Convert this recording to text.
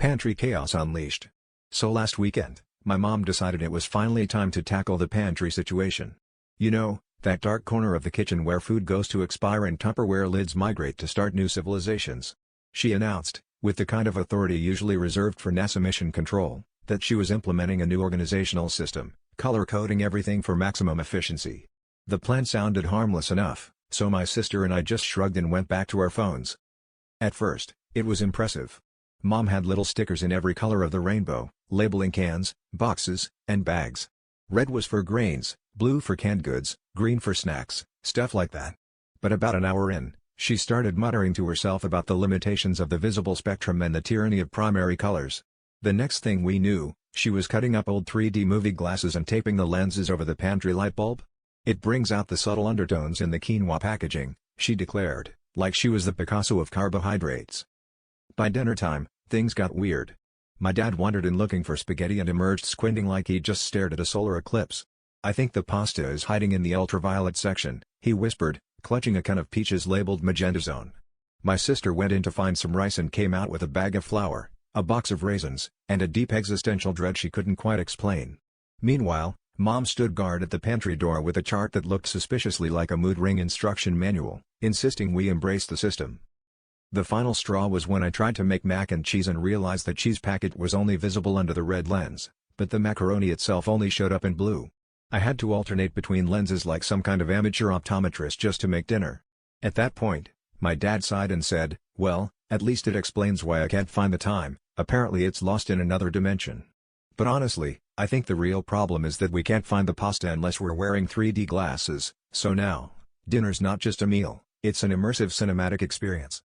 Pantry chaos unleashed. So last weekend, my mom decided it was finally time to tackle the pantry situation. You know, that dark corner of the kitchen where food goes to expire and Tupperware lids migrate to start new civilizations. She announced, with the kind of authority usually reserved for NASA mission control, that she was implementing a new organizational system, color-coding everything for maximum efficiency. The plan sounded harmless enough, so my sister and I just shrugged and went back to our phones. At first, it was impressive. Mom had little stickers in every color of the rainbow, labeling cans, boxes, and bags. Red was for grains, blue for canned goods, green for snacks, stuff like that. But about an hour in, she started muttering to herself about the limitations of the visible spectrum and the tyranny of primary colors. The next thing we knew, she was cutting up old 3D movie glasses and taping the lenses over the pantry light bulb. "It brings out the subtle undertones in the quinoa packaging," she declared, like she was the Picasso of carbohydrates. By dinner time, things got weird. My dad wandered in looking for spaghetti and emerged squinting like he'd just stared at a solar eclipse. "I think the pasta is hiding in the ultraviolet section," he whispered, clutching a can of peaches labeled Magenta Zone. My sister went in to find some rice and came out with a bag of flour, a box of raisins, and a deep existential dread she couldn't quite explain. Meanwhile, Mom stood guard at the pantry door with a chart that looked suspiciously like a mood ring instruction manual, insisting we embrace the system. The final straw was when I tried to make mac and cheese and realized the cheese packet was only visible under the red lens, but the macaroni itself only showed up in blue. I had to alternate between lenses like some kind of amateur optometrist just to make dinner. At that point, my dad sighed and said, "Well, at least it explains why I can't find the time, apparently it's lost in another dimension." But honestly, I think the real problem is that we can't find the pasta unless we're wearing 3D glasses, so now, dinner's not just a meal, it's an immersive cinematic experience.